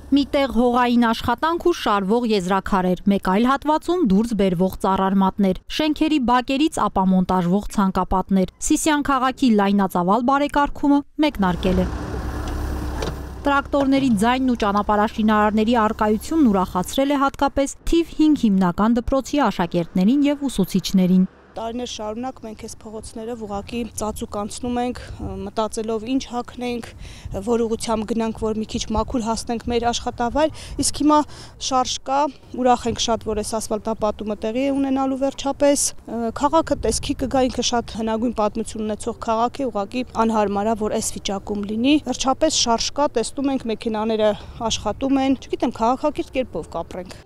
Միտեղ հողային աշխատանք ու շարվող եզրաքարեր, մեկ այլ հատվածում դուրս բերվող ծառարմատներ, շենքերի բակերից ապամոնտաժվող ցանկապատներ, Սիսիան քաղաքի լայնածավալ բարեկարգումը մեկնարկել է։ Տրակտորների ձայնն ու ճանապարհաշինարարների առկայությունն ուրախացրել է հատկապես թիվ 5 հիմնական դպրոցի աշակերտներին եւ ուսուցիչներին։ Տարիներ շարունակ մենք այս փողոցներով ուղղակի ծածուկ անցնում ենք, մտածելով ինչ հագնենք, որ ուղղությամբ գնանք, որ մի քիչ մաքուր հասնենք մեր աշխատավայր, իսկ հիմա շարժ կա, ուրախ ենք շատ, որ այս ասֆալտապատումը տեղի է ունենալու վերջապես։ Քաղաքը տեսքի կգա, ինքը շատ հնագույն պատմություն ունեցող քաղաք է, ուղղակի անհարմար է, որ այս վիճակում լինի։ Վերջապես շարժ կա, տեսնում ենք մեքենաները աշխատում են, չգիտեմ, քաղաքակիրթ կերպով կապրենք։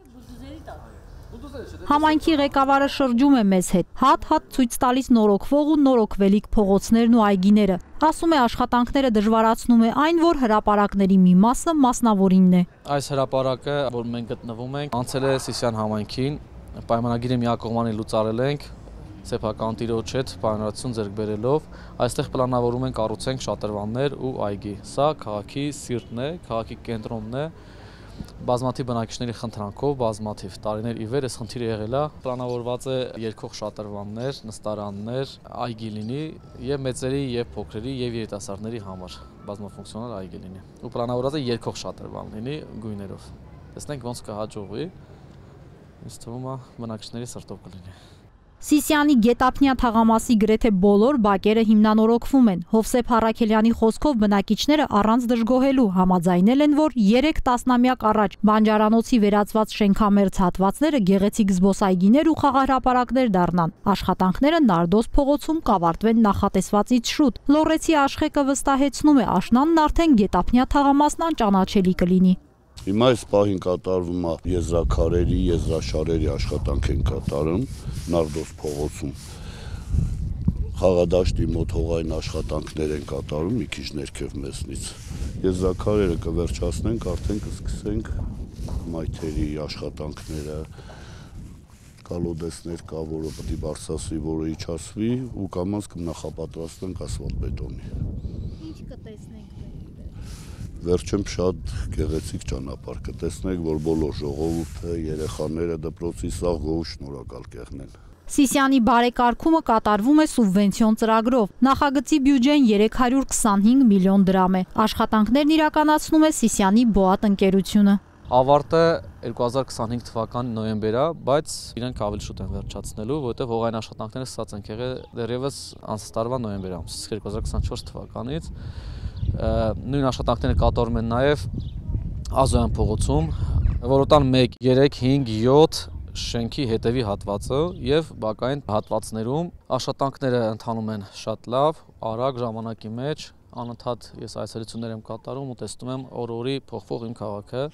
Համայնքի ղեկավարը շրջում է մեզ հետ, հատ-հատ ցույց տալիս նորոգվող ու նորոգվելիք փողոցներն ու այգիները։ Ասում է աշխատանքները դժվարացնում է այն, որ հրապարակների մի մասը մասնավորինն է։ Այս հրապարակը, որ մենք գտնվում ենք, անցել է Սիսիան համայնքին, պայմանագիրը միակողմանի լուծարել ենք, սեփական տիրոջ հետ պայմանավորություն ձեռք բերելով, այստեղ պլանավորում ենք կառուցենք շատրվաններ ու այգի։ Սա քաղաքի սիրտն է, քաղաքի կենտրոնն է։ Բազմաթիվ բնակիչների խնդրանքով, բազմաթիվ տարիներ ի վեր այս խնդիրը եղել է, պլանավորված է երկող շատրվաններ, նստարաններ, այգի լինի եւ մեծերի եւ փոքրերի եւ երիտասարդների համար բազմաֆունկցիոնալ այգի լինի։ Ու պլանավորված է երկող շատրվան լինի գույներով։ Տեսնենք ոնց կհաջողվի։ Ինձ թվում է բնակիչների սրտով կլինի։ Սիսիանի Գետափնյա թաղամասի գրեթե բոլոր բակերը հիմնանորոգվում են։ Հովսեփ Առաքելյանի խոսքով բնակիչները առանց դժգոհելու համաձայնել են, որ 3 տասնամյակ առաջ բանջարանոցի վերածված շենքամերձ հատվածները գեղեցիկ զբոսայգիներ ու խաղահրապարակներ դառնան։ Աշխատանքները Նարդոս փողոցում կավարտվեն նախատեսվածից շուտ։ Լոռեցի Աշխեկը վստահեցնում է, աշնանն արդեն Գետափնյա թաղամասն անճանաչելի կլինի։ Հիմա այս պահին կատարվում է եզրաքարերի, եզրաշարերի աշխատանք են կատարում Նարդոս փողոցում։ Խաղադաշտի մոտ հողային աշխատանքներ են կատարում մի քիչ ներքև մեզնից։ Եզրաքարերը կվերջացնենք, արդեն կսկսենք մայթերի աշխատանքները, կալոդեսներ կա, որը պետք է բարձրացվի, որը իջացվի ու կամաց կնախապատրաստենք ասֆալտբետոնի։ Ինչ կտեսնենք։ Վերջում շատ գեղեցիկ ճանապարհ կտեսնենք, որ բոլոր ժողովուրդը, երեխաները դպրոցի սաղ գոհ շնորհակալ կեղնեն։ Սիսիանի բարեկարգումը կատարվում է սուբվենցիոն ծրագրով։ Նախագծի բյուջեն 325 միլիոն դրամ է։ Աշխատանքներն իրականացնում է Սիսիանի Բոատ ընկերությունը։ Ավարտը 2025 թվականի նոյեմբեր է, բայց իրենք ավելի շուտ են վերջացնելու, որովհետև հողային աշխատանքները սկսած են եղել դեռևս անցած տարվա նոյեմբեր ամսից 2024 թվականից։ Նույն աշխատանքները կատարում են նաև Ազոյան փողոցում, որոտան 1, 3, 5, 7 շենքի հետևի հատվածը եւ բակային հատվածներում աշխատանքները ընթանում են շատ լավ, արագ ժամանակի մեջ, անընդհատ ես այցելություններ եմ կատարում ու տեսնում եմ օր-օրի փոխվող իմ քաղաքը։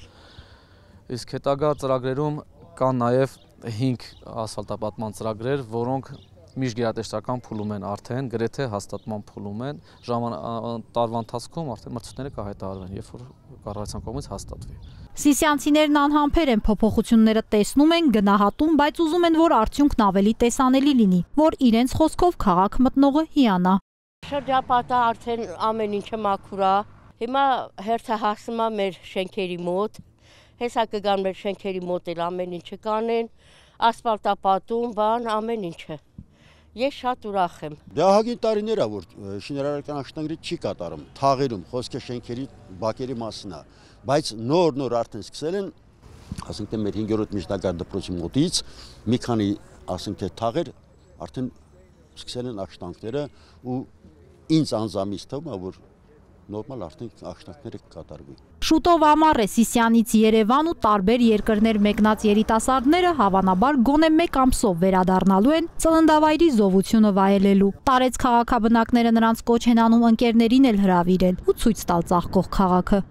Իսկ հետագա ծրագրերում կան նաև 5 ասֆալտապատման ծրագրեր, որոնք միջգերատեսչական փուլում են արդեն, գրեթե հաստատման փուլում են, տարվա ընթացքում արդեն մրցույթները կհայտարարվեն, երբ որ կառավարության կողմից հաստատվի։ Սիսիանցիներն անհամբեր են փոփոխությունները տեսնում են, գնահատում, բայց ուզում են, որ արդյունքն ավելի տեսանելի լինի, որ իրենց խոսքով քաղաք մտնողը հիանա։ Շրջապատը արդեն ամեն ինչը մաքուր է։ Հիմա հերթը հասնում է մեր շենքերի մոտ։ Հեսա կգան մեր շենքերի մոտ էլ ամեն ինչը կանեն, ասֆալտապատում, բան, ամեն ինչը։ Ես շատ ուրախ եմ։ Դահագին տարիներ է, որ շինարարական աշխատանքները չի կատարում, թաղերում, խոսքը շենքերի բակերի մասին է, բայց նոր արդեն սկսել են, ասենք թե մեր 5-րդ միջնակարգ դպրոցի մոտից մի քանի, ասենք թե թաղեր արդեն սկսել են աշխատանքները ու ինձ անձամից թվում է, որ նորմալ արդեն աշխատանքները կկատարվի։ Շուտով ամառ է Սիսիանից Երևան ու տարբեր երկրներ մեկնած երիտասարդները հավանաբար գոնե 1 ամսով վերադառնալու են ծննդավայրի զովությունը վայելելու։ Տարեց քաղաքաբնակները նրանց կոչ են անում ընկերներին էլ հրավիրել ու ցույց տալ ծաղկող քաղաքը։